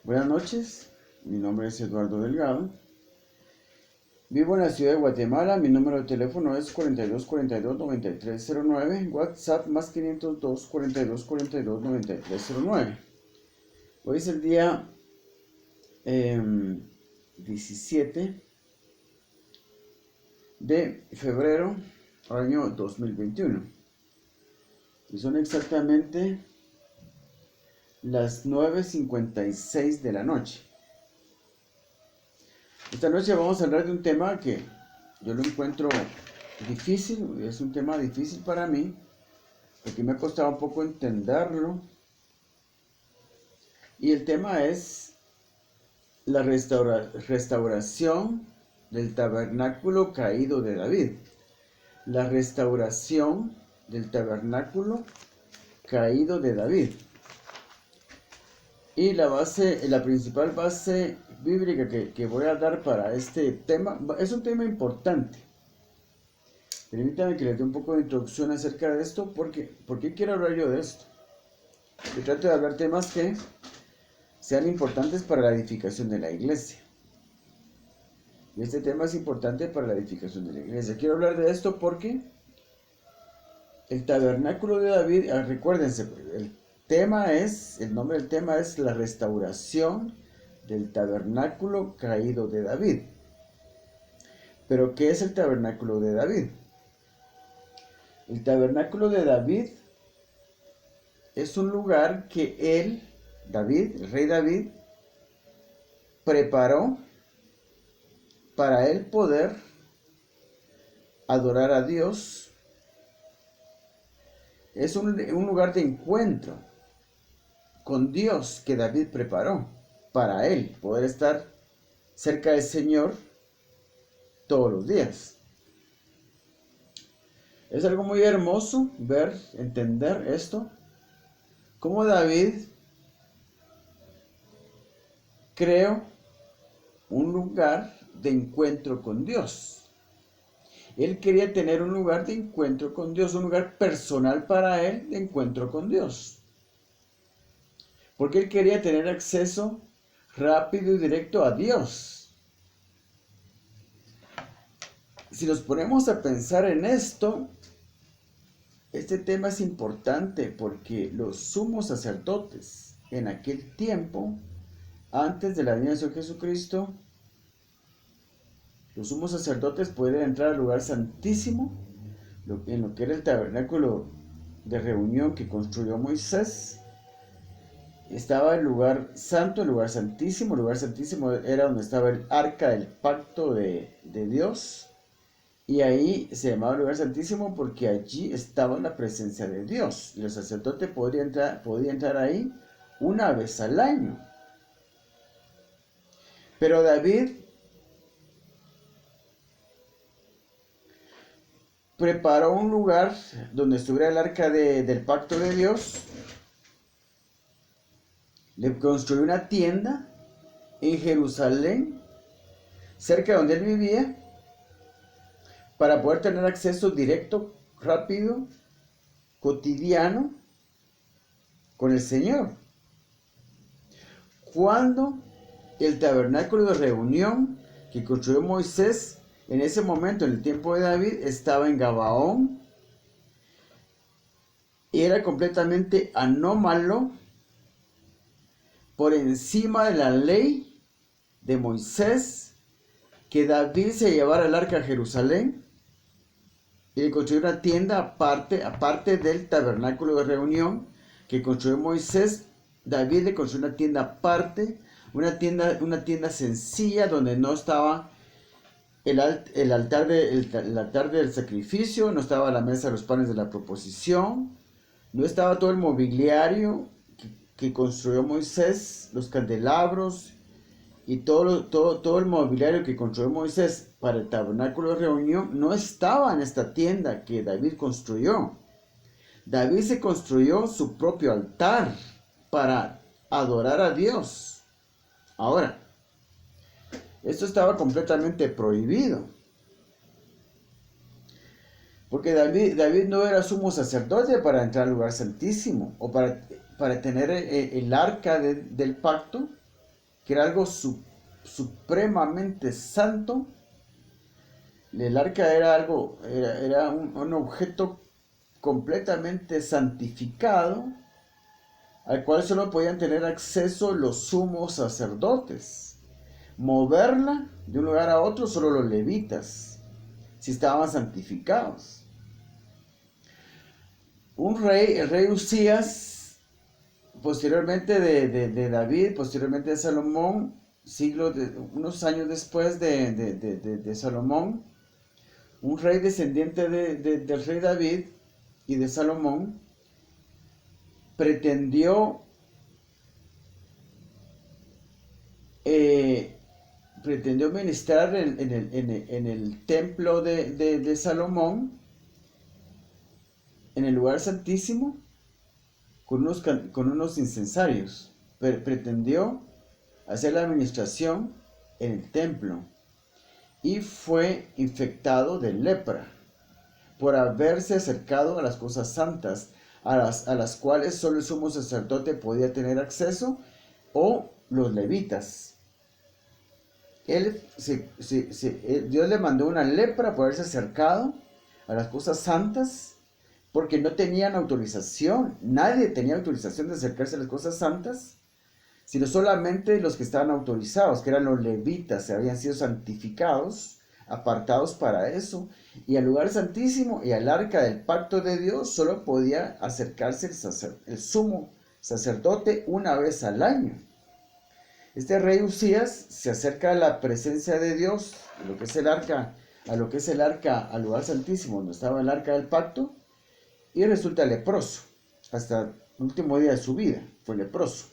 Buenas noches, mi nombre es Eduardo Delgado. Vivo en la ciudad de Guatemala, mi número de teléfono es 4242-9309, WhatsApp más 502-4242-9309. Hoy es el día 17 de febrero, año 2021. Y son exactamente las 9:56 de la noche. Esta noche vamos a hablar de un tema que yo lo encuentro difícil, es un tema difícil para mí, porque me ha costado un poco entenderlo. Y el tema es la restauración del tabernáculo caído de David. La restauración del tabernáculo caído de David. Y la principal base bíblica que voy a dar para este tema, es un tema importante. Permítanme que les dé un poco de introducción acerca de esto, porque ¿por qué quiero hablar yo de esto? Yo trato de hablar temas que sean importantes para la edificación de la iglesia. Y este tema es importante para la edificación de la iglesia. Quiero hablar de esto porque el tabernáculo de David, recuérdense, el nombre del tema es la restauración del tabernáculo caído de David. Pero ¿qué es el tabernáculo de David? El tabernáculo de David es un lugar que el rey David, preparó para él poder adorar a Dios. Es un lugar de encuentro con Dios que David preparó para él poder estar cerca del Señor todos los días. Es algo muy hermoso entender esto, cómo David creó un lugar de encuentro con Dios. Él quería tener un lugar de encuentro con Dios, un lugar personal para él de encuentro con Dios. Porque él quería tener acceso rápido y directo a Dios. Si nos ponemos a pensar en esto, este tema es importante porque los sumos sacerdotes en aquel tiempo, antes de la venida del Señor Jesucristo, los sumos sacerdotes podían entrar al lugar santísimo, en lo que era el tabernáculo de reunión que construyó Moisés. Estaba el lugar santo, el lugar santísimo. El lugar santísimo era donde estaba el arca del pacto de Dios. Y ahí se llamaba lugar santísimo porque allí estaba la presencia de Dios. Y el sacerdote podía entrar ahí una vez al año. Pero David preparó un lugar donde estuviera el arca del pacto de Dios. Le construyó una tienda en Jerusalén, cerca de donde él vivía, para poder tener acceso directo, rápido, cotidiano, con el Señor. Cuando el tabernáculo de reunión que construyó Moisés, en ese momento, en el tiempo de David, estaba en Gabaón, y era completamente anómalo, por encima de la ley de Moisés, que David se llevara el arca a Jerusalén y le construyó una tienda aparte del tabernáculo de reunión que construyó Moisés. David le construyó una tienda aparte, una tienda sencilla donde no estaba el altar del sacrificio, no estaba la mesa de los panes de la proposición, no estaba todo el mobiliario que construyó Moisés, los candelabros y todo el mobiliario que construyó Moisés para el tabernáculo de reunión no estaba en esta tienda que David construyó. David se construyó su propio altar para adorar a Dios. Ahora, esto estaba completamente prohibido. Porque David no era sumo sacerdote para entrar al lugar santísimo o para tener el arca del pacto. que era algo supremamente santo. El arca era un objeto completamente santificado, al cual solo podían tener acceso los sumos sacerdotes. Moverla de un lugar a otro solo los levitas, si estaban santificados. El rey Usías, posteriormente de David, posteriormente de Salomón, unos años después de Salomón, un rey descendiente del rey David y de Salomón, pretendió ministrar en el templo de Salomón, en el lugar santísimo, con unos incensarios. Pretendió hacer la administración en el templo y fue infectado de lepra por haberse acercado a las cosas santas, a las cuales solo el sumo sacerdote podía tener acceso, o los levitas. Dios le mandó una lepra por haberse acercado a las cosas santas, porque no tenían autorización. Nadie tenía autorización de acercarse a las cosas santas, sino solamente los que estaban autorizados, que eran los levitas, habían sido santificados, apartados para eso. Y al lugar santísimo y al arca del pacto de Dios solo podía acercarse el sumo sacerdote una vez al año. Este rey Usías se acerca a la presencia de Dios, a lo que es el arca, al lugar santísimo donde estaba el arca del pacto, y resulta leproso. Hasta el último día de su vida fue leproso.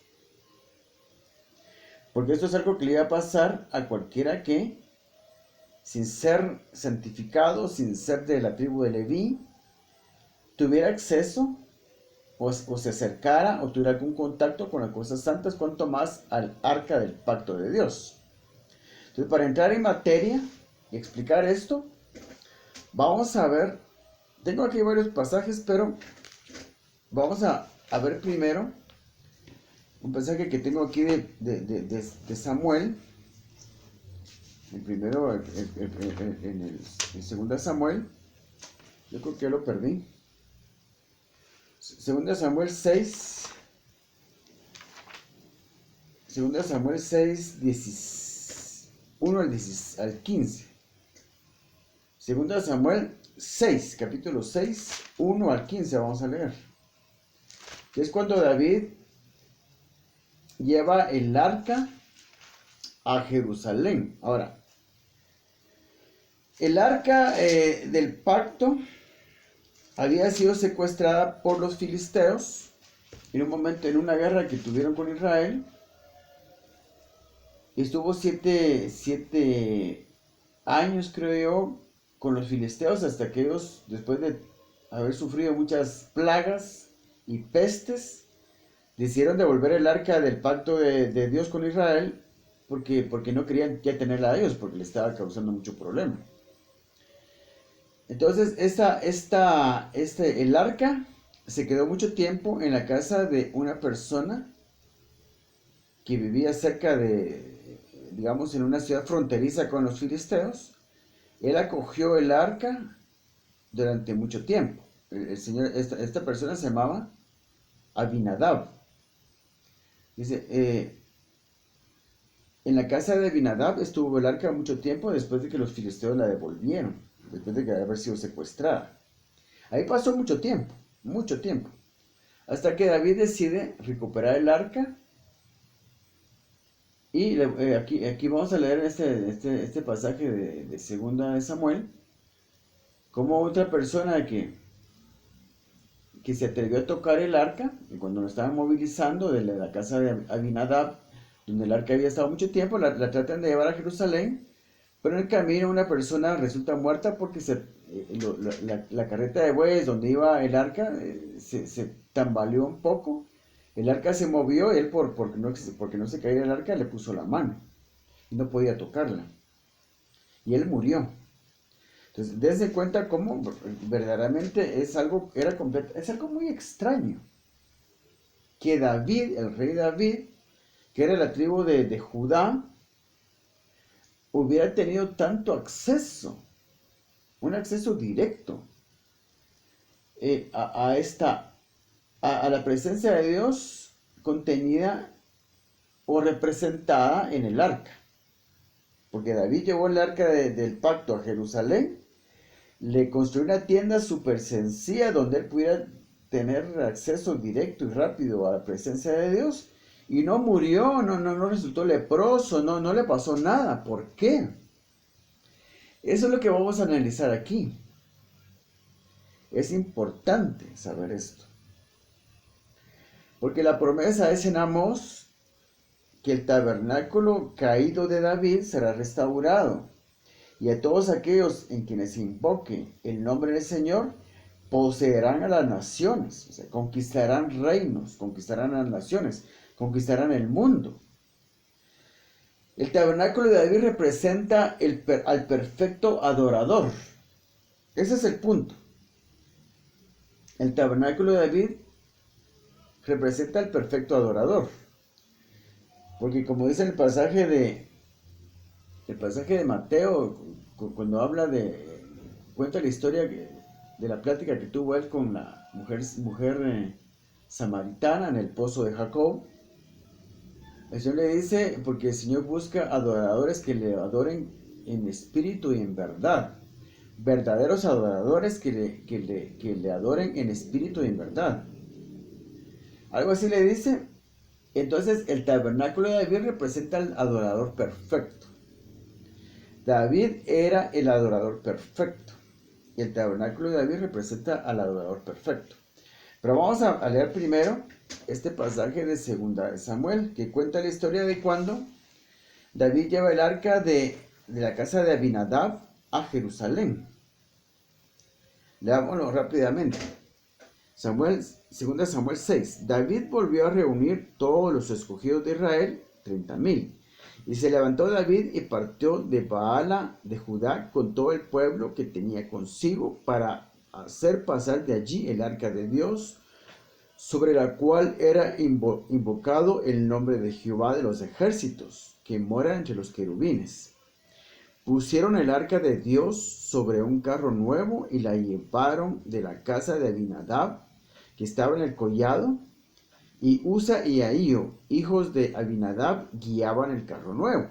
Porque esto es algo que le iba a pasar a cualquiera que, sin ser santificado, sin ser de la tribu de Leví, tuviera acceso o se acercara o tuviera algún contacto con las cosas santas, cuanto más al arca del pacto de Dios. Entonces, para entrar en materia y explicar esto, vamos a ver, tengo aquí varios pasajes, pero vamos a ver primero un pasaje que tengo aquí de Samuel. El primero, en el segundo Samuel, yo creo que ya lo perdí. Segunda Samuel 6, 1 al 15. Segunda Samuel 6, capítulo 6, 1 al 15, vamos a leer. Que es cuando David lleva el arca a Jerusalén. Ahora, el arca del pacto había sido secuestrada por los filisteos en un momento, en una guerra que tuvieron con Israel. Estuvo 7 años, creo yo, con los filisteos, hasta que ellos, después de haber sufrido muchas plagas y pestes, decidieron devolver el arca del pacto de Dios con Israel, porque no querían ya tenerla a ellos, porque le estaba causando mucho problema. Entonces, el arca se quedó mucho tiempo en la casa de una persona que vivía cerca digamos, en una ciudad fronteriza con los filisteos. Él acogió el arca durante mucho tiempo. Esta persona se llamaba Abinadab. Dice, en la casa de Abinadab estuvo el arca mucho tiempo después de que los filisteos la devolvieron, después de haber sido secuestrada. Ahí pasó mucho tiempo, hasta que David decide recuperar el arca. Y aquí vamos a leer este pasaje de segunda de Samuel, como otra persona que se atrevió a tocar el arca, y cuando lo estaban movilizando de la casa de Abinadab, donde el arca había estado mucho tiempo, la tratan de llevar a Jerusalén, pero en el camino una persona resulta muerta porque la carreta de bueyes donde iba el arca se tambaleó un poco. El arca se movió y él, porque no se caía el arca, le puso la mano y no podía tocarla. Y él murió. Entonces, desde cuenta cómo verdaderamente es algo muy extraño. Que David, el rey David, que era la tribu de Judá, hubiera tenido tanto acceso, un acceso directo a la presencia de Dios contenida o representada en el arca. Porque David llevó el arca del pacto a Jerusalén, le construyó una tienda súper sencilla donde él pudiera tener acceso directo y rápido a la presencia de Dios, y no murió, no resultó leproso, no le pasó nada. ¿Por qué? Eso es lo que vamos a analizar aquí. Es importante saber esto. Porque la promesa es en Amós que el tabernáculo caído de David será restaurado, y a todos aquellos en quienes se invoque el nombre del Señor poseerán a las naciones, o sea, conquistarán reinos, conquistarán a las naciones, conquistarán el mundo. El tabernáculo de David representa al perfecto adorador. Ese es el punto. El tabernáculo de David representa al perfecto adorador. Porque como dice el pasaje de Mateo, cuando cuenta la historia de la plática que tuvo él con la mujer samaritana en el pozo de Jacob, el Señor le dice, porque el Señor busca adoradores que le adoren en espíritu y en verdad. Verdaderos adoradores que le adoren en espíritu y en verdad. Algo así le dice. Entonces el tabernáculo de David representa al adorador perfecto. David era el adorador perfecto. Y el tabernáculo de David representa al adorador perfecto. Pero vamos a leer primero este pasaje de 2 Samuel, que cuenta la historia de cuando David lleva el arca de la casa de Abinadab a Jerusalén. Leámoslo rápidamente. 2 Samuel 6. David volvió a reunir todos los escogidos de Israel, 30,000. Y se levantó David y partió de Baala de Judá con todo el pueblo que tenía consigo para hacer pasar de allí el arca de Dios, sobre la cual era invocado el nombre de Jehová de los ejércitos, que mora entre los querubines. Pusieron el arca de Dios sobre un carro nuevo y la llevaron de la casa de Abinadab, que estaba en el collado, y Usa y Ahío, hijos de Abinadab, guiaban el carro nuevo.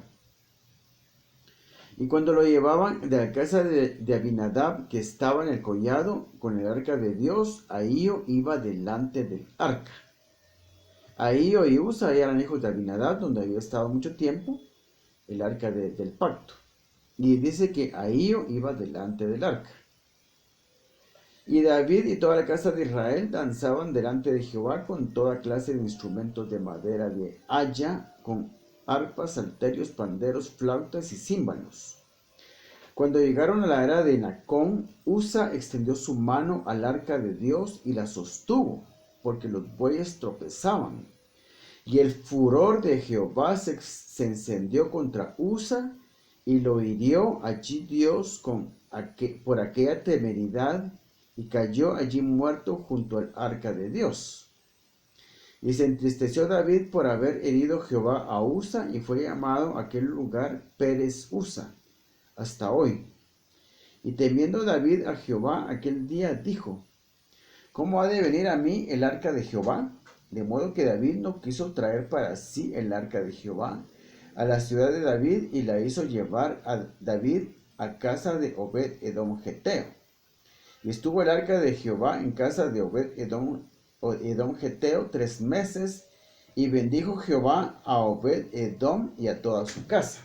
Y cuando lo llevaban de la casa de Abinadab, que estaba en el collado, con el arca de Dios, Ahío iba delante del arca. Ahío y Usa eran hijos de Abinadab, donde había estado mucho tiempo el arca del pacto. Y dice que Ahío iba delante del arca. Y David y toda la casa de Israel danzaban delante de Jehová con toda clase de instrumentos de madera de haya, con arpas, salterios, panderos, flautas y címbalos. Cuando llegaron a la era de Nacón, Usa extendió su mano al arca de Dios y la sostuvo, porque los bueyes tropezaban. Y el furor de Jehová se encendió contra Usa, y lo hirió allí Dios por aquella temeridad, y cayó allí muerto junto al arca de Dios. Y se entristeció David por haber herido Jehová a Usa, y fue llamado aquel lugar Pérez Usa, hasta hoy. Y temiendo David a Jehová aquel día, dijo: ¿Cómo ha de venir a mí el arca de Jehová? De modo que David no quiso traer para sí el arca de Jehová a la ciudad de David, y la hizo llevar a David a casa de Obed-Edom Geteo. Y estuvo el arca de Jehová en casa de Obed-Edom Geteo 3 meses, y bendijo Jehová a Obed-Edom y a toda su casa.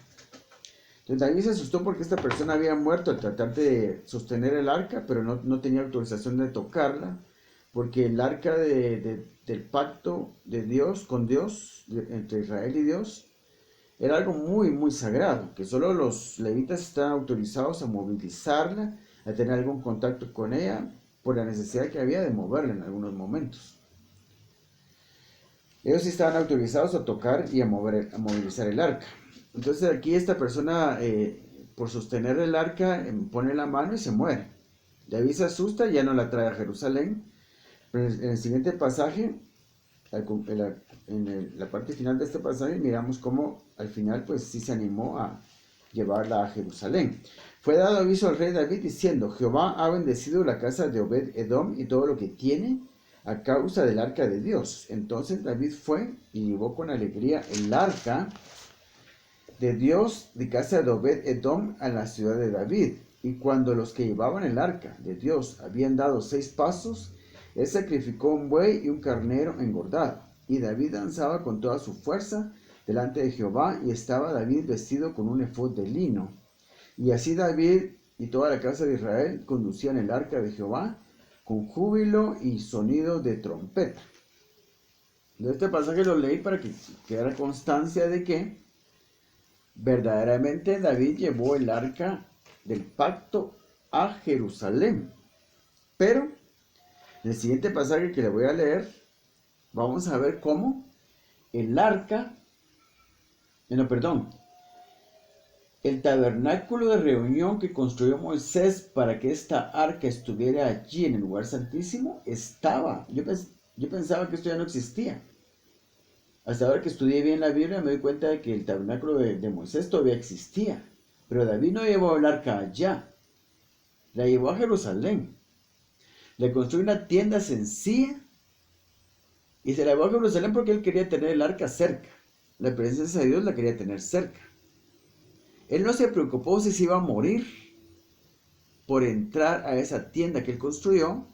Entonces David se asustó porque esta persona había muerto al tratar de sostener el arca, pero no tenía autorización de tocarla, porque el arca del pacto de Dios con Dios, entre Israel y Dios, era algo muy, muy sagrado, que solo los levitas estaban autorizados a movilizarla, a tener algún contacto con ella, por la necesidad que había de moverla en algunos momentos. Ellos sí estaban autorizados a tocar y a movilizar el arca. Entonces aquí esta persona, por sostener el arca, pone la mano y se muere. David se asusta y ya no la trae a Jerusalén. Pero en el siguiente pasaje la parte final de este pasaje miramos cómo al final pues sí se animó a llevarla a Jerusalén. Fue dado aviso al rey David diciendo: Jehová ha bendecido la casa de Obed Edom y todo lo que tiene a causa del arca de Dios. Entonces David fue y llevó con alegría el arca de Dios de casa de Obed Edom a la ciudad de David. Y cuando los que llevaban el arca de Dios habían dado 6 pasos, él sacrificó un buey y un carnero engordado. Y David danzaba con toda su fuerza delante de Jehová, y estaba David vestido con un efod de lino. Y así David y toda la casa de Israel conducían el arca de Jehová con júbilo y sonido de trompeta. Este pasaje lo leí para que quedara constancia de que verdaderamente David llevó el arca del pacto a Jerusalén. Pero en el siguiente pasaje que le voy a leer, vamos a ver cómo el tabernáculo de reunión que construyó Moisés para que esta arca estuviera allí en el lugar santísimo, estaba. Yo pensaba que esto ya no existía. Hasta ahora que estudié bien la Biblia me doy cuenta de que el tabernáculo de Moisés todavía existía. Pero David no llevó el arca allá, la llevó a Jerusalén. Le construyó una tienda sencilla y se la llevó a Jerusalén porque él quería tener el arca cerca. La presencia de Dios la quería tener cerca. Él no se preocupó si se iba a morir por entrar a esa tienda que él construyó,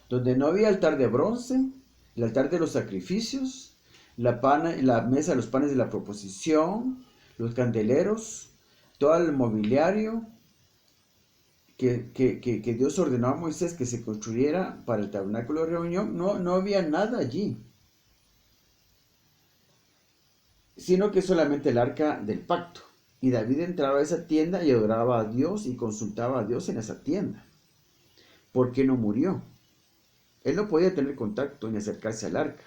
donde no había altar de bronce, el altar de los sacrificios, la mesa de los panes de la proposición, los candeleros, todo el mobiliario que Dios ordenó a Moisés que se construyera para el tabernáculo de reunión. No había nada allí, sino que solamente el arca del pacto. Y David entraba a esa tienda y adoraba a Dios y consultaba a Dios en esa tienda. ¿Por qué no murió? Él no podía tener contacto ni acercarse al arca.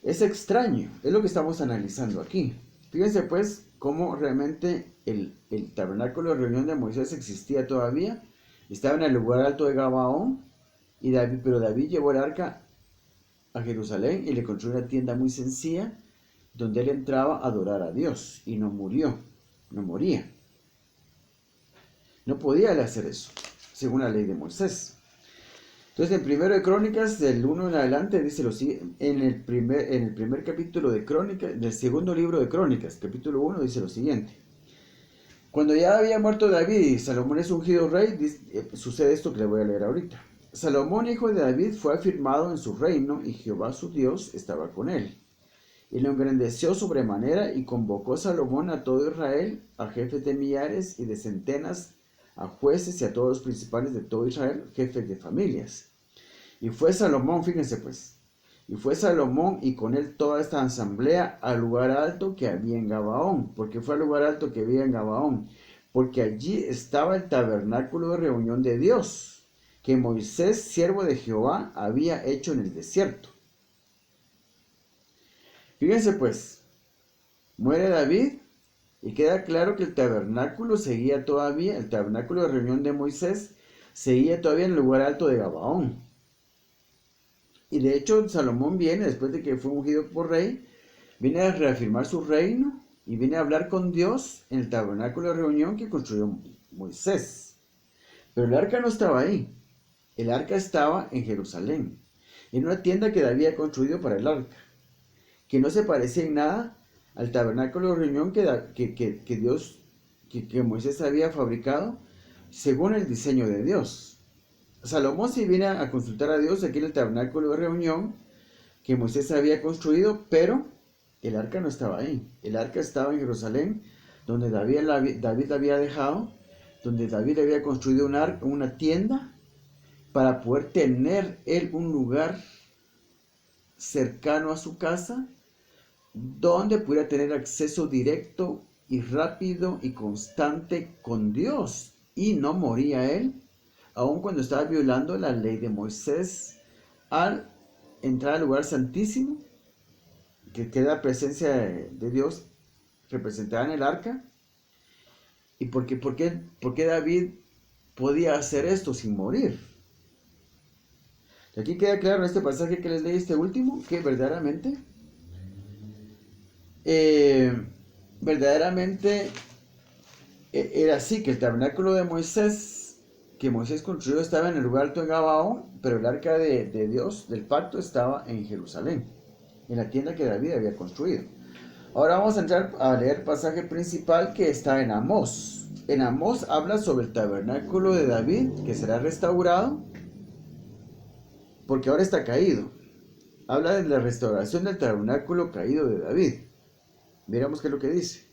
Es extraño, es lo que estamos analizando aquí. Fíjense pues cómo realmente el tabernáculo de reunión de Moisés existía todavía. Estaba en el lugar alto de Gabaón, pero David llevó el arca a Jerusalén y le construyó una tienda muy sencilla donde él entraba a adorar a Dios y no moría. No podía hacer eso, según la ley de Moisés. Entonces, en Primero de Crónicas, del 1 en adelante, dice lo siguiente. En el primer capítulo de Crónicas, del segundo libro de Crónicas, capítulo 1, dice lo siguiente. Cuando ya había muerto David y Salomón es ungido rey, sucede esto que le voy a leer ahorita. Salomón, hijo de David, fue afirmado en su reino y Jehová su Dios estaba con él. Y lo engrandeció sobremanera y convocó Salomón a todo Israel, a jefes de millares y de centenas, a jueces y a todos los principales de todo Israel, jefes de familias. Y fue Salomón, fíjense pues, y fue Salomón y con él toda esta asamblea al lugar alto que había en Gabaón. ¿Por qué fue al lugar alto que había en Gabaón? Porque allí estaba el tabernáculo de reunión de Dios, que Moisés, siervo de Jehová, había hecho en el desierto. Fíjense pues, muere David y queda claro que el tabernáculo seguía todavía, el tabernáculo de reunión de Moisés seguía todavía en el lugar alto de Gabaón. Y de hecho Salomón viene, después de que fue ungido por rey, viene a reafirmar su reino y viene a hablar con Dios en el tabernáculo de reunión que construyó Moisés. Pero el arca no estaba ahí, el arca estaba en Jerusalén, en una tienda que David había construido para el arca, que no se parecía en nada al tabernáculo de reunión que Moisés había fabricado según el diseño de Dios. Salomón sí viene a consultar a Dios aquí en el tabernáculo de reunión que Moisés había construido, pero el arca no estaba ahí. El arca estaba en Jerusalén, donde David la había dejado, donde David había construido una tienda para poder tener él un lugar cercano a su casa, donde pudiera tener acceso directo y rápido y constante con Dios. Y no moría él, aun cuando estaba violando la ley de Moisés, al entrar al lugar santísimo, que queda la presencia de Dios representada en el arca. ¿Y por qué David podía hacer esto sin morir? Aquí queda claro en este pasaje que les leí, este último, que eh, verdaderamente era así, que el tabernáculo de Moisés, que Moisés construyó, estaba en el lugar alto de Gabaón, pero el arca de Dios, del pacto, estaba en Jerusalén, en la tienda que David había construido. Ahora vamos a entrar a leer el pasaje principal que está en Amós. En Amós habla sobre el tabernáculo de David, que será restaurado, porque ahora está caído. Habla de la restauración del tabernáculo caído de David. Miramos qué es lo que dice.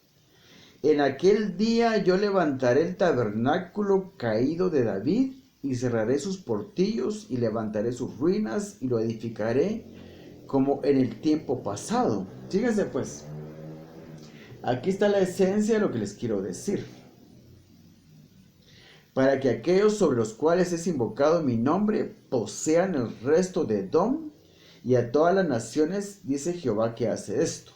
En aquel día yo levantaré el tabernáculo caído de David y cerraré sus portillos y levantaré sus ruinas y lo edificaré como en el tiempo pasado. Fíjense pues, aquí está la esencia de lo que les quiero decir. Para que aquellos sobre los cuales es invocado mi nombre posean el resto de Edom, y a todas las naciones dice Jehová que hace esto.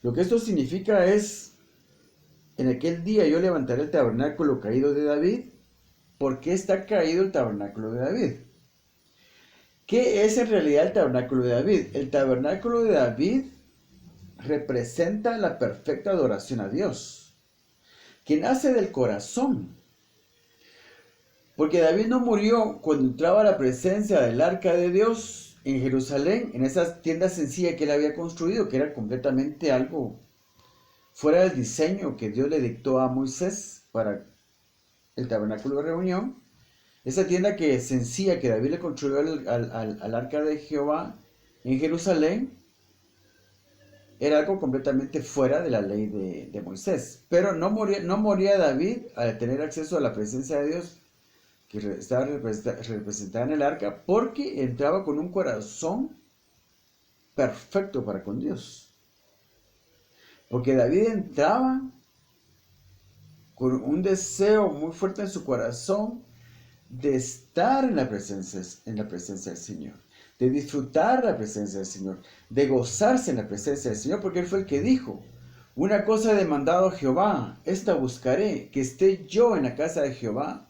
Lo que esto significa es, en aquel día yo levantaré el tabernáculo caído de David. ¿Por qué está caído el tabernáculo de David? ¿Qué es en realidad el tabernáculo de David? El tabernáculo de David representa la perfecta adoración a Dios, que nace del corazón. Porque David no murió cuando entraba a la presencia del arca de Dios en Jerusalén, en esa tienda sencilla que él había construido, que era completamente algo fuera del diseño que Dios le dictó a Moisés para el tabernáculo de reunión. Esa tienda sencilla que David le construyó al arca de Jehová en Jerusalén era algo completamente fuera de la ley de Moisés. Pero no moría David al tener acceso a la presencia de Dios, que estaba representada en el arca, porque entraba con un corazón perfecto para con Dios. Porque David entraba con un deseo muy fuerte en su corazón de estar en la presencia del Señor, de disfrutar la presencia del Señor, de gozarse en la presencia del Señor, porque Él fue el que dijo: una cosa he demandado a Jehová, esta buscaré, que esté yo en la casa de Jehová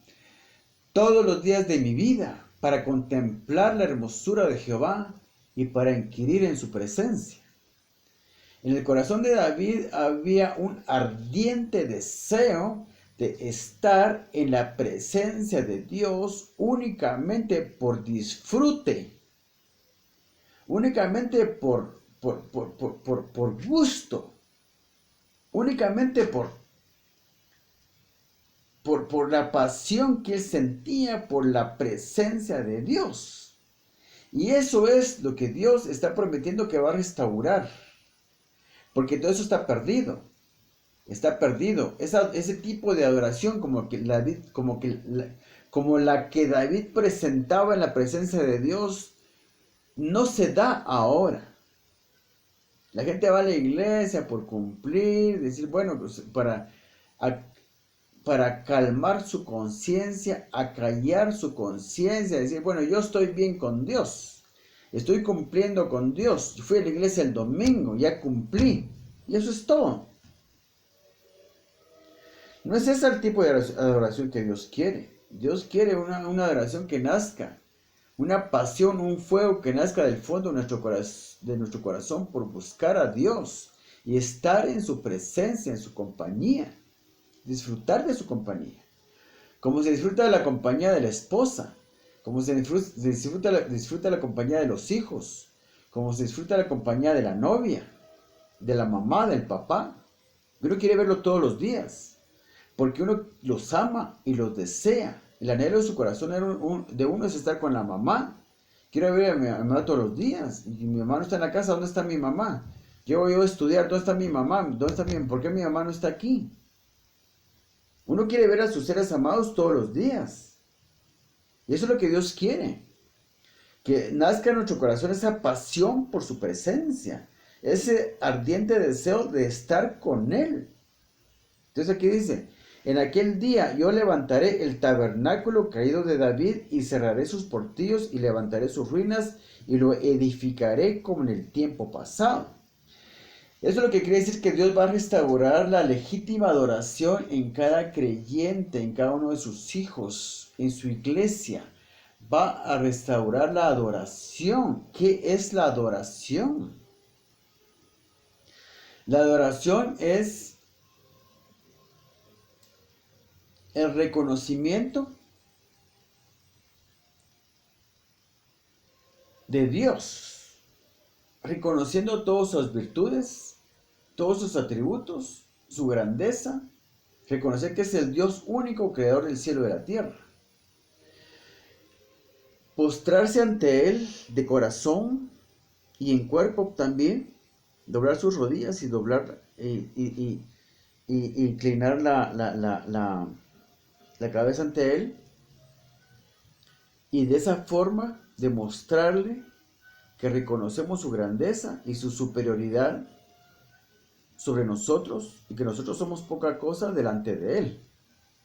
todos los días de mi vida, para contemplar la hermosura de Jehová y para inquirir en su presencia. En el corazón de David había un ardiente deseo de estar en la presencia de Dios únicamente por disfrute, únicamente por gusto, únicamente por la pasión que él sentía por la presencia de Dios. Y eso es lo que Dios está prometiendo que va a restaurar. Porque todo eso está perdido. Está perdido. Ese tipo de adoración como la que David presentaba en la presencia de Dios no se da ahora. La gente va a la iglesia por cumplir, decir, bueno, pues para calmar su conciencia, acallar su conciencia, decir, bueno, yo estoy bien con Dios. Estoy cumpliendo con Dios. Yo fui a la iglesia el domingo, ya cumplí. Y eso es todo. No es ese el tipo de adoración que Dios quiere. Dios quiere una adoración que nazca, una pasión, un fuego que nazca del fondo de nuestro corazón por buscar a Dios y estar en su presencia, en su compañía, disfrutar de su compañía. Como se disfruta de la compañía de la esposa, como se disfruta la compañía de los hijos, como se disfruta la compañía de la novia, de la mamá, del papá. Uno quiere verlo todos los días, porque uno los ama y los desea. El anhelo de su corazón de uno es estar con la mamá. Quiero ver a mi mamá todos los días. Y mi mamá no está en la casa, ¿dónde está mi mamá? Yo voy a estudiar, ¿dónde está mi mamá? ¿Por qué mi mamá no está aquí? Uno quiere ver a sus seres amados todos los días. Y eso es lo que Dios quiere. Que nazca en nuestro corazón esa pasión por su presencia. Ese ardiente deseo de estar con Él. Entonces aquí dice: en aquel día yo levantaré el tabernáculo caído de David y cerraré sus portillos y levantaré sus ruinas y lo edificaré como en el tiempo pasado. Eso es lo que quiere decir que Dios va a restaurar la legítima adoración en cada creyente, en cada uno de sus hijos, en su iglesia. Va a restaurar la adoración. ¿Qué es la adoración? La adoración es el reconocimiento de Dios, reconociendo todas sus virtudes, todos sus atributos, su grandeza, reconocer que es el Dios único, creador del cielo y de la tierra. Postrarse ante Él de corazón y en cuerpo también, doblar sus rodillas y doblar y inclinar la cabeza ante Él, y de esa forma demostrarle que reconocemos su grandeza y su superioridad sobre nosotros, y que nosotros somos poca cosa delante de Él,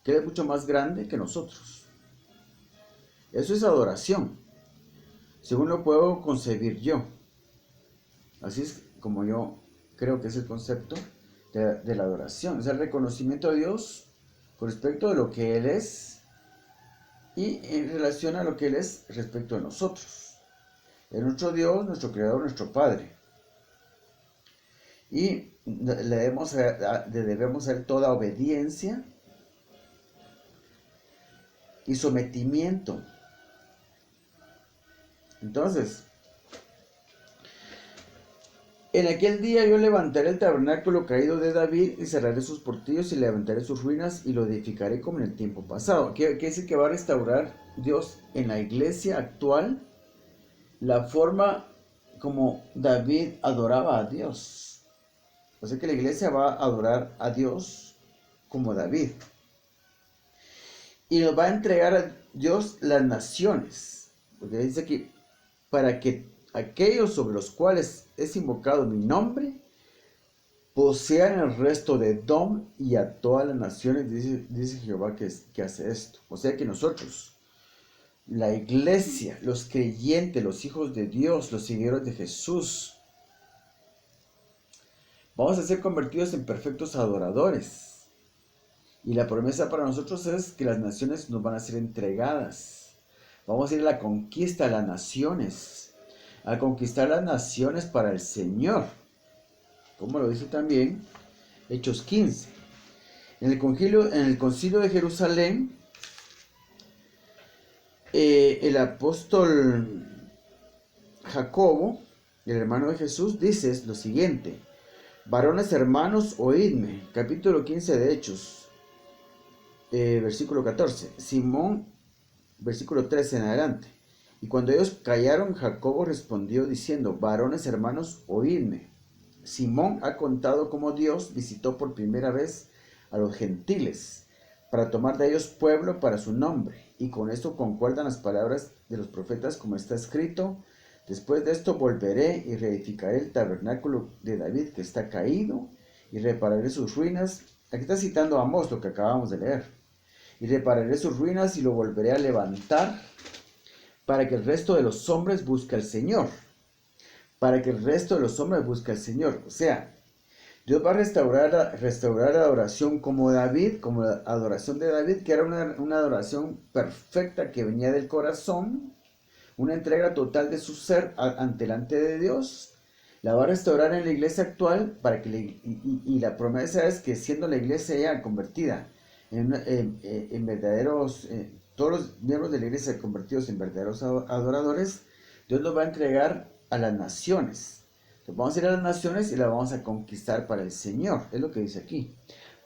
que Él es mucho más grande que nosotros. Eso es adoración, según lo puedo concebir yo. Así es como yo creo que es el concepto de la adoración. Es el reconocimiento a Dios con respecto de lo que Él es y en relación a lo que Él es respecto a nosotros. Es nuestro Dios, nuestro Creador, nuestro Padre. Y le debemos hacer toda obediencia y sometimiento. Entonces, en aquel día yo levantaré el tabernáculo caído de David y cerraré sus portillos y levantaré sus ruinas y lo edificaré como en el tiempo pasado. Quiere decir que va a restaurar Dios en la iglesia actual la forma como David adoraba a Dios. O sea que la iglesia va a adorar a Dios como David. Y nos va a entregar a Dios las naciones. Porque dice que para que aquellos sobre los cuales es invocado mi nombre posean el resto de Edom y a todas las naciones, dice Jehová que hace esto. O sea que nosotros, la iglesia, los creyentes, los hijos de Dios, los seguidores de Jesús, vamos a ser convertidos en perfectos adoradores. Y la promesa para nosotros es que las naciones nos van a ser entregadas. Vamos a ir a la conquista de las naciones, a conquistar las naciones para el Señor, como lo dice también Hechos 15. En el concilio de Jerusalén, el apóstol Jacobo, el hermano de Jesús, dice lo siguiente: varones hermanos, oídme. Capítulo 15 de Hechos, versículo 14. Simón, versículo 13 en adelante. Y cuando ellos callaron, Jacobo respondió diciendo: varones hermanos, oídme. Simón ha contado cómo Dios visitó por primera vez a los gentiles para tomar de ellos pueblo para su nombre. Y con esto concuerdan las palabras de los profetas, como está escrito: después de esto volveré y reedificaré el tabernáculo de David que está caído y repararé sus ruinas. Aquí está citando a Amós, lo que acabamos de leer. Y repararé sus ruinas y lo volveré a levantar para que el resto de los hombres busque al Señor. Para que el resto de los hombres busque al Señor. O sea, Dios va a restaurar la adoración como David, como la adoración de David, que era una adoración perfecta que venía del corazón, una entrega total de su ser delante de Dios. La va a restaurar en la iglesia actual para que y la promesa es que siendo la iglesia ya convertida en verdaderos, todos los miembros de la iglesia convertidos en verdaderos adoradores, Dios los va a entregar a las naciones. Entonces vamos a ir a las naciones y las vamos a conquistar para el Señor. Es lo que dice aquí.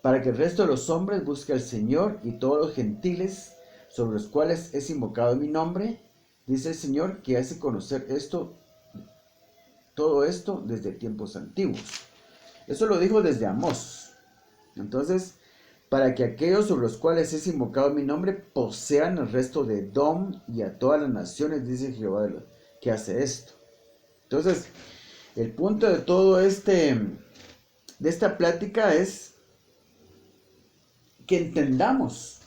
Para que el resto de los hombres busque al Señor y todos los gentiles sobre los cuales es invocado mi nombre, dice el Señor, que hace conocer todo esto desde tiempos antiguos. Eso lo dijo desde Amós. Entonces, para que aquellos sobre los cuales es invocado mi nombre posean el resto de Edom y a todas las naciones, dice Jehová, que hace esto. Entonces, el punto de todo de esta plática es que entendamos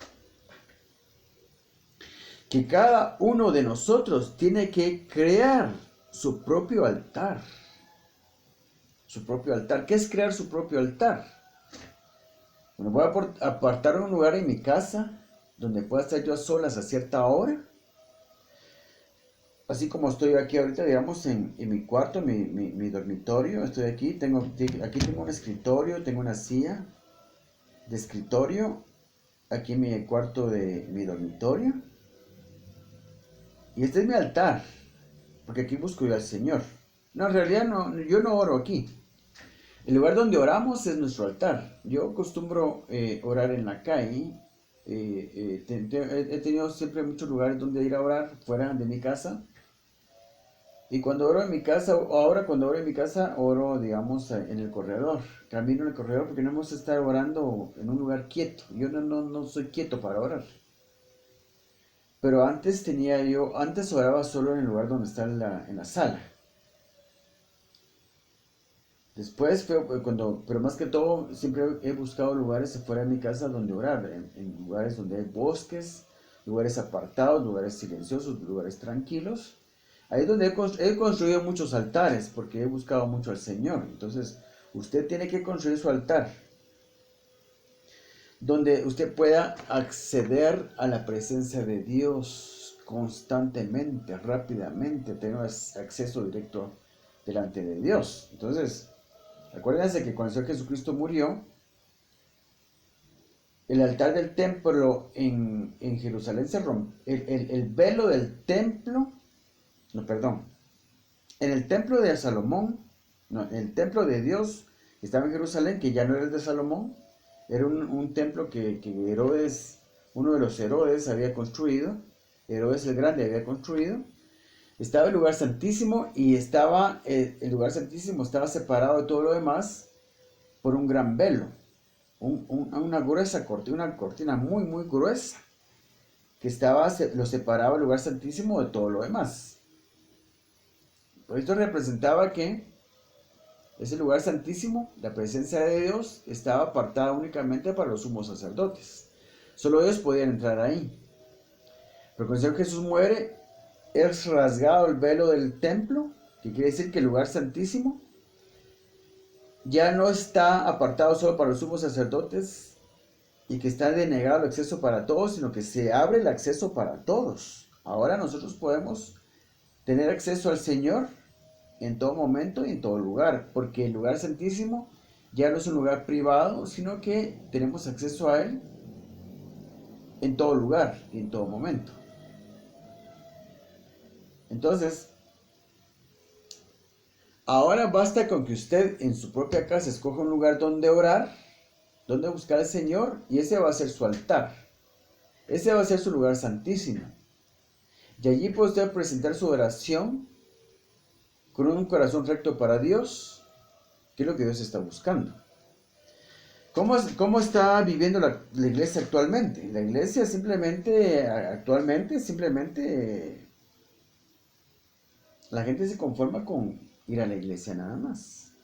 que cada uno de nosotros tiene que crear su propio altar, su propio altar. ¿Qué es crear su propio altar? Bueno, voy a apartar un lugar en mi casa donde pueda estar yo a solas a cierta hora. Así como estoy aquí ahorita, digamos, en mi cuarto, mi dormitorio, estoy aquí, aquí tengo un escritorio, tengo una silla de escritorio, aquí en mi cuarto de mi dormitorio. Y este es mi altar, porque aquí busco yo al Señor. No, en realidad no, yo no oro aquí. El lugar donde oramos es nuestro altar. Yo acostumbro orar en la calle. He tenido siempre muchos lugares donde ir a orar fuera de mi casa. Y cuando oro en mi casa, o ahora cuando oro en mi casa, oro, digamos, en el corredor. Camino en el corredor porque no hemos estado orando en un lugar quieto. Yo no soy quieto para orar. Pero antes oraba solo en el lugar donde está en la sala. Después pero más que todo, siempre he buscado lugares afuera de mi casa donde orar, en lugares donde hay bosques, lugares apartados, lugares silenciosos, lugares tranquilos. Ahí es donde he construido muchos altares, porque he buscado mucho al Señor. Entonces, usted tiene que construir su altar, donde usted pueda acceder a la presencia de Dios constantemente, rápidamente, tener acceso directo delante de Dios. Entonces, acuérdense que cuando el Señor Jesucristo murió, el altar del templo en Jerusalén se rompió. El velo del templo, no, perdón, en el templo de Salomón, no, en el templo de Dios que estaba en Jerusalén, que ya no era el de Salomón, era un templo que Herodes, uno de los Herodes había construido, Herodes el Grande había construido. Estaba el lugar santísimo y el lugar santísimo estaba separado de todo lo demás por un gran velo, una gruesa cortina, una cortina muy, muy gruesa, que lo separaba el lugar santísimo de todo lo demás. Esto representaba que ese lugar santísimo, la presencia de Dios, estaba apartada únicamente para los sumos sacerdotes. Solo ellos podían entrar ahí. Pero cuando el Señor Jesús muere, es rasgado el velo del templo, que quiere decir que el lugar santísimo ya no está apartado solo para los sumos sacerdotes y que está denegado el acceso para todos, sino que se abre el acceso para todos. Ahora nosotros podemos tener acceso al Señor en todo momento y en todo lugar, porque el lugar santísimo ya no es un lugar privado, sino que tenemos acceso a Él en todo lugar y en todo momento. Entonces, ahora basta con que usted en su propia casa escoja un lugar donde orar, donde buscar al Señor, y ese va a ser su altar. Ese va a ser su lugar santísimo. Y allí puede usted presentar su oración con un corazón recto para Dios, que es lo que Dios está buscando. ¿Cómo está viviendo la iglesia actualmente? La iglesia actualmente, la gente se conforma con ir a la iglesia nada más.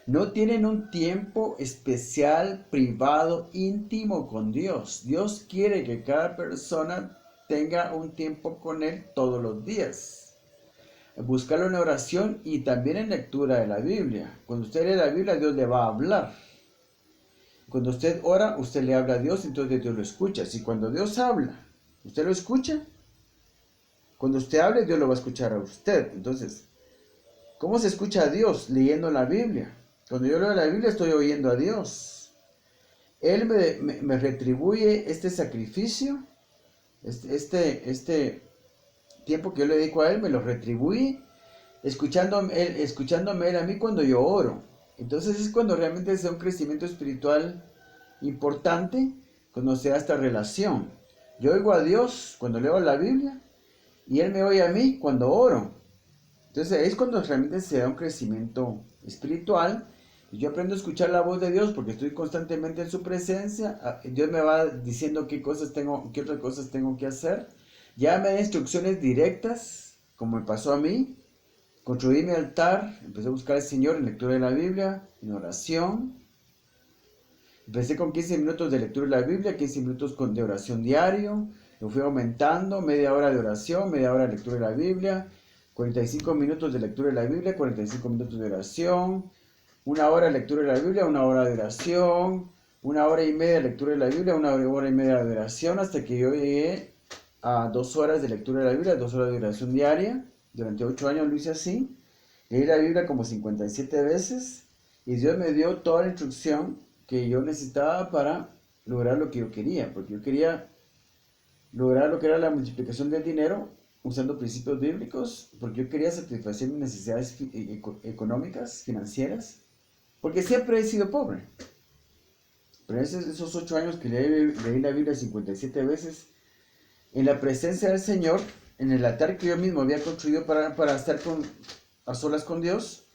No tienen un tiempo especial, privado, íntimo con Dios. Dios quiere que cada persona tenga un tiempo con Él todos los días. Buscarlo en oración y también en lectura de la Biblia. Cuando usted lee la Biblia, Dios le va a hablar. Cuando usted ora, usted le habla a Dios, entonces Dios lo escucha. Si cuando Dios habla, usted lo escucha, cuando usted hable, Dios lo va a escuchar a usted. Entonces, ¿cómo se escucha a Dios? Leyendo la Biblia. Cuando yo leo la Biblia, estoy oyendo a Dios. Él me retribuye este sacrificio, este tiempo que yo le dedico a Él, me lo retribuye, escuchándome Él a mí cuando yo oro. Entonces es cuando realmente se da un crecimiento espiritual importante, cuando se da esta relación. Yo oigo a Dios cuando leo la Biblia y Él me oye a mí cuando oro. Entonces es cuando realmente se da un crecimiento espiritual y yo aprendo a escuchar la voz de Dios porque estoy constantemente en su presencia. Dios me va diciendo qué otras cosas tengo que hacer. Ya me da instrucciones directas, como me pasó a mí. Construí mi altar, empecé a buscar al Señor en lectura de la Biblia, en oración. Empecé con 15 minutos de lectura de la Biblia, 15 minutos de oración diario. Lo fui aumentando, media hora de oración, media hora de lectura de la Biblia, 45 minutos de lectura de la Biblia, 45 minutos de oración, 1 hora de lectura de la Biblia, 1 hora de oración, 1 hora y media de lectura de la Biblia, 1 hora y media de oración, hasta que yo llegué a 2 horas de lectura de la Biblia, 2 horas de oración diaria. Durante 8 años lo hice así. Leí la Biblia como 57 veces y Dios me dio toda la instrucción que yo necesitaba para lograr lo que yo quería, porque yo quería lograr lo que era la multiplicación del dinero usando principios bíblicos, porque yo quería satisfacer mis necesidades económicas, financieras, porque siempre he sido pobre. Pero esos 8 años que leí la Biblia 57 veces, en la presencia del Señor, en el altar que yo mismo había construido para estar a solas con Dios,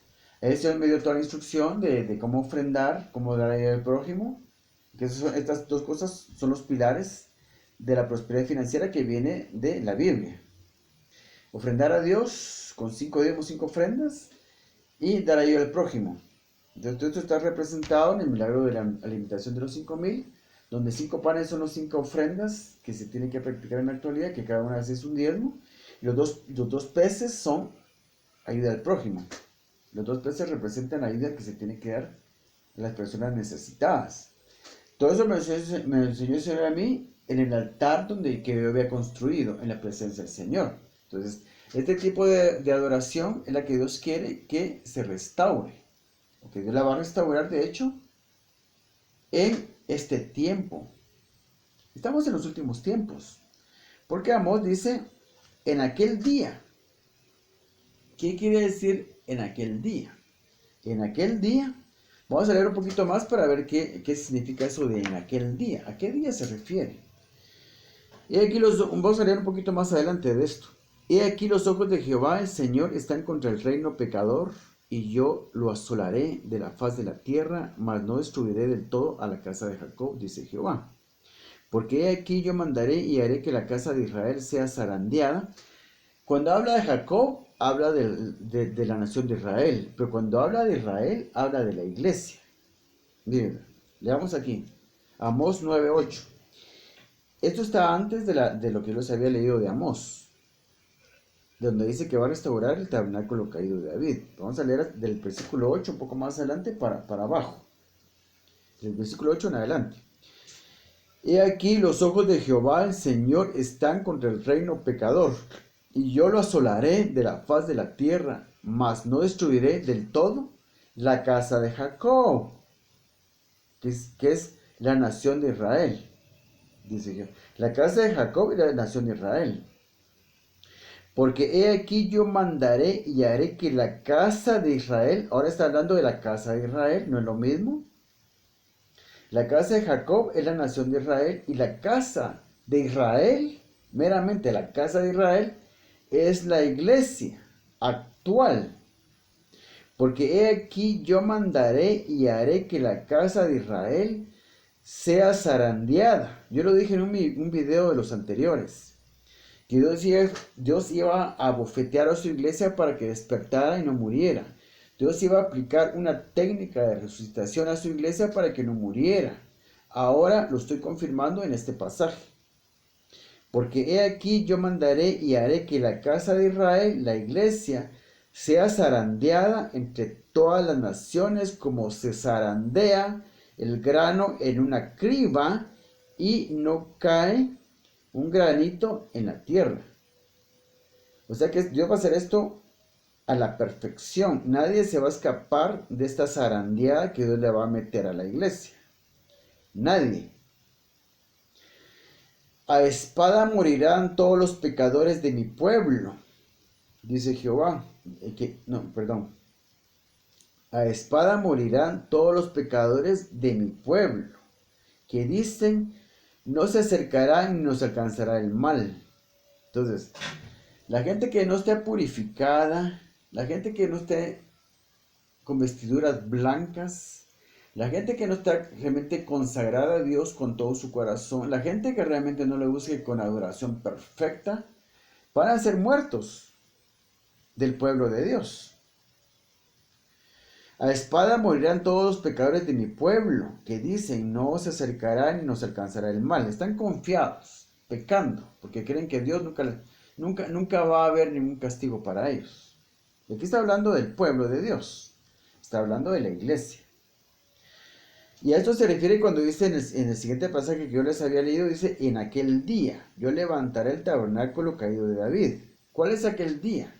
el Señor me dio toda la instrucción de cómo ofrendar, cómo dar ayuda al prójimo, que estas dos cosas son los pilares de la prosperidad financiera que viene de la Biblia. Ofrendar a Dios con 5 diezmos, 5 ofrendas y dar ayuda al prójimo. Entonces esto está representado en el milagro de la alimentación de los 5,000, donde 5 panes son las 5 ofrendas que se tienen que practicar en la actualidad, que cada una es un diezmo, y los dos peces son ayuda al prójimo. Los 2 peces representan la ayuda que se tiene que dar a las personas necesitadas. Todo eso me enseñó el Señor a mí en el altar que yo había construido, en la presencia del Señor. Entonces, este tipo de adoración es la que Dios quiere que se restaure. Porque Dios la va a restaurar, de hecho, en este tiempo. Estamos en los últimos tiempos. Porque Amós dice, en aquel día. ¿Qué quiere decir en aquel día? En aquel día, vamos a leer un poquito más para ver qué significa eso de en aquel día. ¿A qué día se refiere? Y aquí vamos a leer un poquito más adelante de esto. He aquí los ojos de Jehová, el Señor, están contra el reino pecador, y yo lo asolaré de la faz de la tierra, mas no destruiré del todo a la casa de Jacob, dice Jehová. Porque he aquí yo mandaré y haré que la casa de Israel sea zarandeada. Cuando habla de Jacob, habla de la nación de Israel, pero cuando habla de Israel, habla de la iglesia. Miren, leamos aquí, Amós 9:8. Esto está antes de lo que yo les había leído de Amós, donde dice que va a restaurar el tabernáculo caído de David. Vamos a leer del versículo 8 un poco más adelante para abajo. Del versículo 8 en adelante. He aquí los ojos de Jehová el Señor están contra el reino pecador, y yo lo asolaré de la faz de la tierra, mas no destruiré del todo la casa de Jacob, que es la nación de Israel. Dice Jehová, la casa de Jacob y la nación de Israel. Porque he aquí yo mandaré y haré que la casa de Israel, ahora está hablando de la casa de Israel, ¿no es lo mismo? La casa de Jacob es la nación de Israel, y la casa de Israel, meramente la casa de Israel, es la iglesia actual. Porque he aquí yo mandaré y haré que la casa de Israel sea zarandeada. Yo lo dije en un video de los anteriores, que Dios iba a bofetear a su iglesia para que despertara y no muriera. Dios iba a aplicar una técnica de resucitación a su iglesia para que no muriera. Ahora lo estoy confirmando en este pasaje. Porque he aquí yo mandaré y haré que la casa de Israel, la iglesia, sea zarandeada entre todas las naciones, como se zarandea el grano en una criba, y no cae un granito en la tierra. O sea que Dios va a hacer esto a la perfección. Nadie se va a escapar de esta zarandeada que Dios le va a meter a la iglesia. Nadie. A espada morirán todos los pecadores de mi pueblo, dice Jehová. A espada morirán todos los pecadores de mi pueblo, que dicen, no se acercará ni nos alcanzará el mal. Entonces, la gente que no esté purificada, la gente que no esté con vestiduras blancas, la gente que no está realmente consagrada a Dios con todo su corazón, la gente que realmente no le busque con adoración perfecta, van a ser muertos del pueblo de Dios. A espada morirán todos los pecadores de mi pueblo, que dicen, no se acercarán ni nos alcanzará el mal. Están confiados, pecando, porque creen que Dios nunca nunca va a haber ningún castigo para ellos. Y aquí está hablando del pueblo de Dios, está hablando de la iglesia. Y a esto se refiere cuando dice en el siguiente pasaje que yo les había leído, dice, en aquel día yo levantaré el tabernáculo caído de David. ¿Cuál es aquel día?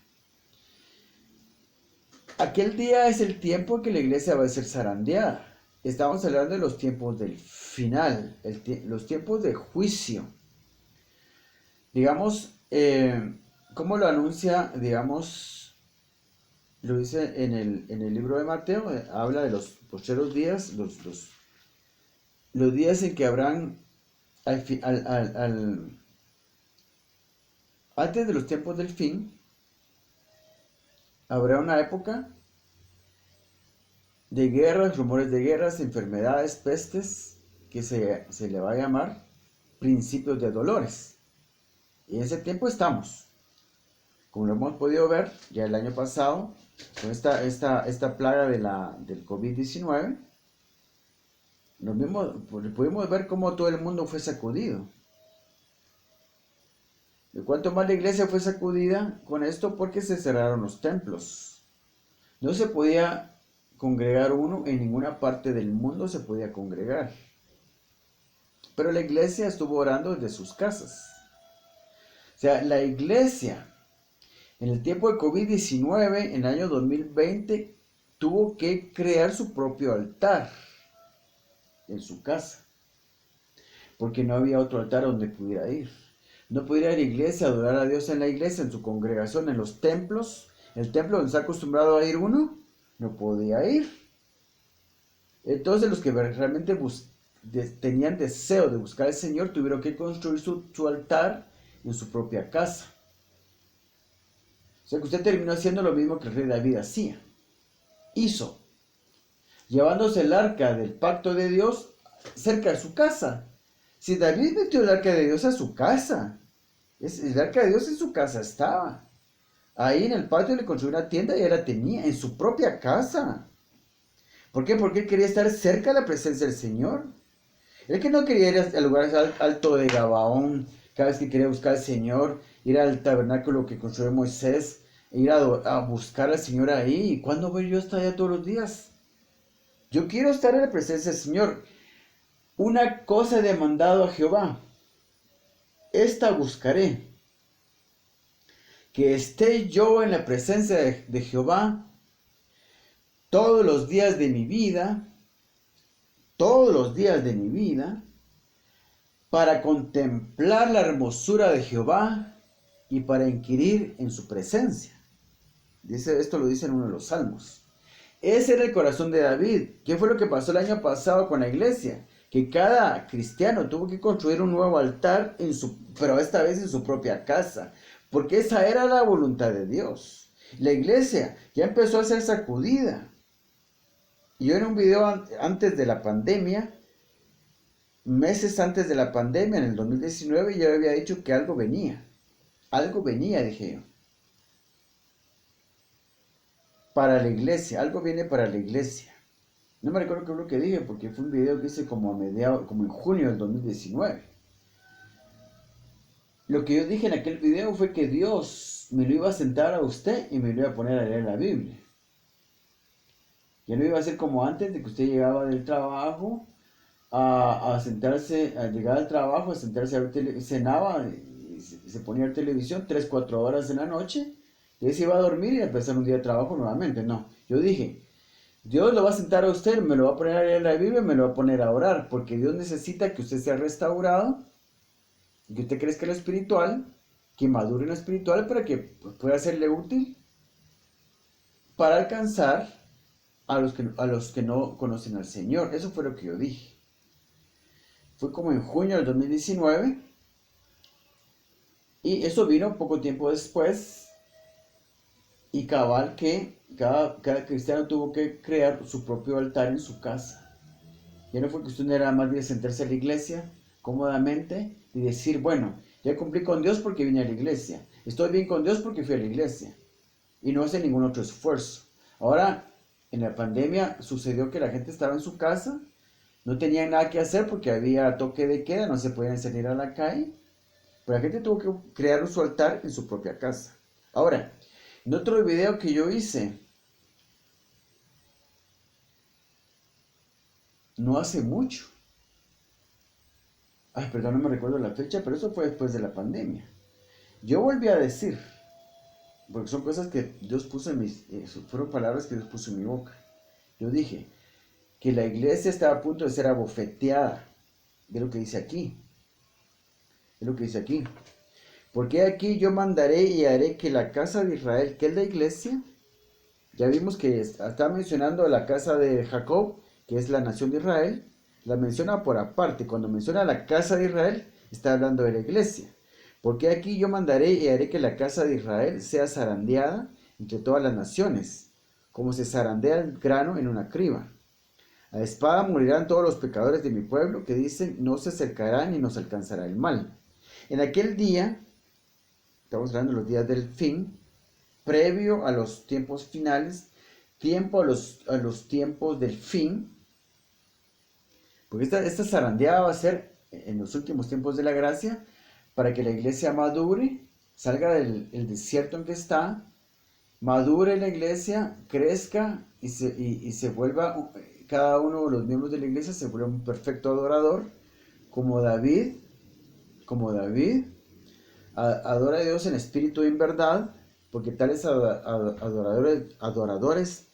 Aquel día es el tiempo en que la iglesia va a ser zarandeada. Estamos hablando de los tiempos del final, los tiempos de juicio. Digamos, ¿cómo lo anuncia? Digamos, lo dice en el libro de Mateo, habla de los postreros días, los días en que habrán, antes de los tiempos del fin, habrá una época de guerras, rumores de guerras, enfermedades, pestes, que se le va a llamar principios de dolores. Y en ese tiempo estamos. Como lo hemos podido ver ya el año pasado, con esta plaga del COVID-19, pudimos ver cómo todo el mundo fue sacudido. De cuanto más la iglesia fue sacudida con esto, porque se cerraron los templos. No se podía congregar uno, en ninguna parte del mundo se podía congregar. Pero la iglesia estuvo orando desde sus casas. O sea, la iglesia en el tiempo de COVID-19, en el año 2020, tuvo que crear su propio altar en su casa, porque no había otro altar donde pudiera ir. No pudiera ir a la iglesia, adorar a Dios en la iglesia, en su congregación, en los templos. El templo donde está acostumbrado a ir uno, no podía ir. Entonces los que realmente tenían deseo de buscar al Señor tuvieron que construir su altar en su propia casa. O sea que usted terminó haciendo lo mismo que el rey David hizo, llevándose el arca del pacto de Dios cerca de su casa. Si David metió el arca de Dios a su casa, el arca de Dios en su casa estaba. Ahí en el patio le construyó una tienda y él la tenía en su propia casa. ¿Por qué? Porque él quería estar cerca de la presencia del Señor. Él que no quería ir al lugar alto de Gabaón, cada vez que quería buscar al Señor, ir al tabernáculo que construyó Moisés, e ir a buscar al Señor ahí. ¿Y cuándo voy yo hasta allá todos los días? Yo quiero estar en la presencia del Señor. Una cosa he demandado a Jehová, esta buscaré, que esté yo en la presencia de Jehová todos los días de mi vida, para contemplar la hermosura de Jehová y para inquirir en su presencia. Esto lo dice en uno de los salmos. Ese era el corazón de David. ¿Qué fue lo que pasó el año pasado con la iglesia? Que cada cristiano tuvo que construir un nuevo altar, pero esta vez en su propia casa, porque esa era la voluntad de Dios. La iglesia ya empezó a ser sacudida. Y yo en un video antes de la pandemia, meses antes de la pandemia, en el 2019, yo había dicho que algo venía. Algo venía, dije yo. Para la iglesia, algo viene para la iglesia. No me recuerdo qué es lo que dije, porque fue un video que hice como en junio del 2019. Lo que yo dije en aquel video fue que Dios me lo iba a sentar a usted y me lo iba a poner a leer la Biblia. Ya no iba a ser como antes, de que usted llegaba del trabajo a sentarse, a llegar al trabajo, a sentarse a ver cenaba, y se ponía a ver televisión 3-4 horas en la noche, y ahí se iba a dormir y a empezar un día de trabajo nuevamente. No, yo dije, Dios lo va a sentar a usted, me lo va a poner a leer la Biblia, me lo va a poner a orar, porque Dios necesita que usted sea restaurado, y que usted crezca en lo espiritual, que madure en lo espiritual para que pueda serle útil para alcanzar a los que no conocen al Señor. Eso fue lo que yo dije. Fue como en junio del 2019. Y eso vino poco tiempo después. Y cabal que cada cristiano tuvo que crear su propio altar en su casa. Ya no fue cuestión era más bien sentarse a la iglesia cómodamente y decir, bueno, ya cumplí con Dios porque vine a la iglesia. Estoy bien con Dios porque fui a la iglesia. Y no hace ningún otro esfuerzo. Ahora, en la pandemia sucedió que la gente estaba en su casa, no tenían nada que hacer porque había toque de queda, no se podían salir a la calle, Pero la gente tuvo que crear su altar en su propia casa. Ahora, en otro video que yo hice, no hace mucho, perdón, no me recuerdo la fecha, pero eso fue después de la pandemia. Yo volví a decir, porque son cosas que Dios puso en mis, fueron palabras que Dios puso en mi boca. Yo dije que la iglesia estaba a punto de ser abofeteada. Es lo que dice aquí. Es lo que dice aquí. Porque aquí yo mandaré y haré que la casa de Israel, que es la iglesia, ya vimos que está mencionando la casa de Jacob, que es la nación de Israel, la menciona por aparte. Cuando menciona la casa de Israel, está hablando de la iglesia. Porque aquí yo mandaré y haré que la casa de Israel sea zarandeada entre todas las naciones, como se zarandea el grano en una criba. A espada morirán todos los pecadores de mi pueblo que dicen, no se acercará ni nos alcanzará el mal. En aquel día, estamos hablando de los días del fin, previo a los tiempos finales, tiempo a los tiempos del fin, porque esta zarandeada va a ser en los últimos tiempos de la gracia, para que la iglesia madure, salga del desierto en que está, madure la iglesia, crezca y se vuelva, cada uno de los miembros de la iglesia se vuelva un perfecto adorador, como David, adora a Dios en espíritu y en verdad, porque tales adoradores,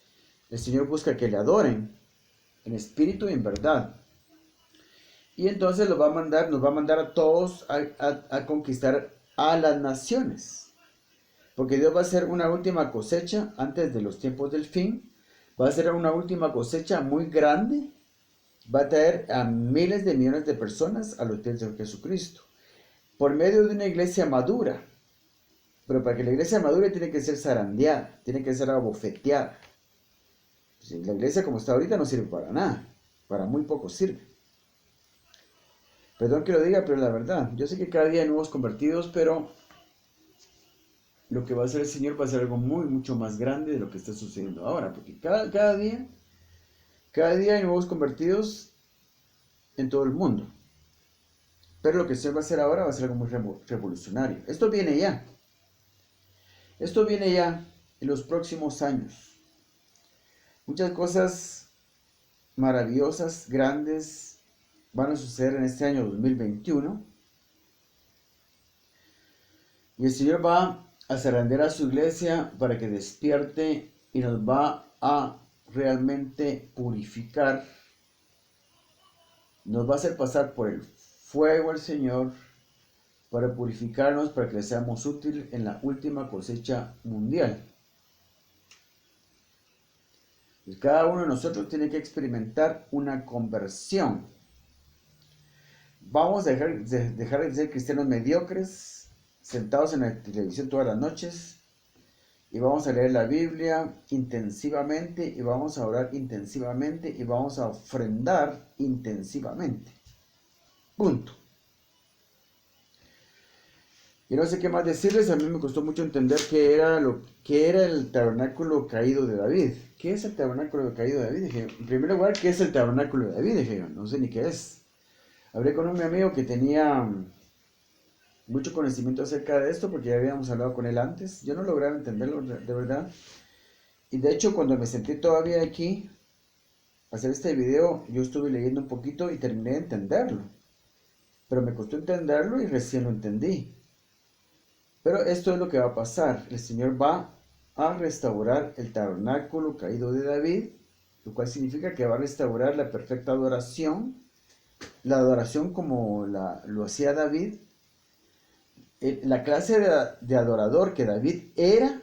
el Señor busca que le adoren en espíritu y en verdad. Y entonces nos va a mandar a todos a conquistar a las naciones. Porque Dios va a hacer una última cosecha antes de los tiempos del fin. Va a hacer una última cosecha muy grande. Va a traer a miles de millones de personas a los pies de Jesucristo. Por medio de una iglesia madura. Pero para que la iglesia madure tiene que ser zarandeada. Tiene que ser abofeteada. La iglesia como está ahorita no sirve para nada. Para muy poco sirve. Perdón que lo diga, pero la verdad, yo sé que cada día hay nuevos convertidos, pero lo que va a hacer el Señor va a ser algo mucho más grande de lo que está sucediendo ahora, porque cada día hay nuevos convertidos en todo el mundo. Pero lo que el Señor va a hacer ahora va a ser algo muy revolucionario. Esto viene ya en los próximos años. Muchas cosas maravillosas, grandes, van a suceder en este año 2021. Y el Señor va a zarandear a su iglesia para que despierte y nos va a realmente purificar. Nos va a hacer pasar por el fuego al Señor para purificarnos, para que le seamos útiles en la última cosecha mundial. Y cada uno de nosotros tiene que experimentar una conversión. Vamos a dejar de ser cristianos mediocres, sentados en la televisión todas las noches, y vamos a leer la Biblia intensivamente, y vamos a orar intensivamente, y vamos a ofrendar intensivamente. Punto. Y no sé qué más decirles. A mí me costó mucho entender qué era el tabernáculo caído de David. ¿Qué es el tabernáculo caído de David? Dije, en primer lugar, ¿qué es el tabernáculo de David? Dije, no sé ni qué es. Hablé con un amigo que tenía mucho conocimiento acerca de esto, porque ya habíamos hablado con él antes. Yo no lograba entenderlo de verdad. Y de hecho, cuando me senté todavía aquí a hacer este video, yo estuve leyendo un poquito y terminé de entenderlo. Pero me costó entenderlo y recién lo entendí. Pero esto es lo que va a pasar. El Señor va a restaurar el tabernáculo caído de David, lo cual significa que va a restaurar la perfecta adoración, la adoración como lo hacía David. La clase de adorador que David era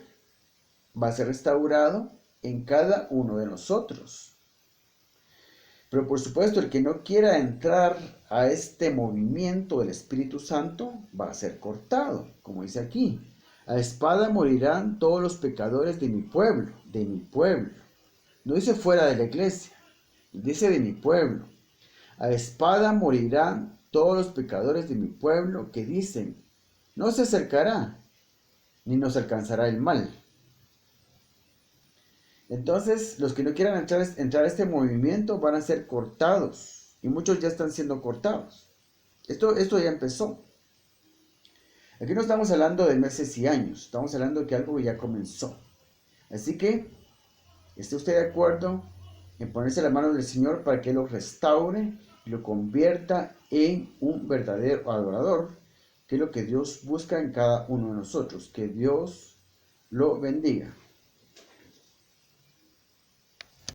va a ser restaurado en cada uno de nosotros. Pero por supuesto, el que no quiera entrar a este movimiento del Espíritu Santo va a ser cortado, como dice aquí. A espada morirán todos los pecadores de mi pueblo, de mi pueblo. No dice fuera de la iglesia, dice de mi pueblo. A espada morirán todos los pecadores de mi pueblo que dicen, no se acercará, ni nos alcanzará el mal. Entonces, los que no quieran entrar a este movimiento van a ser cortados. Y muchos ya están siendo cortados. Esto ya empezó. Aquí no estamos hablando de meses y años, estamos hablando de que algo ya comenzó. Así que, ¿esté usted de acuerdo en ponerse a la mano del Señor para que lo restaure y lo convierta en un verdadero adorador? Que es lo que Dios busca en cada uno de nosotros. Que Dios lo bendiga.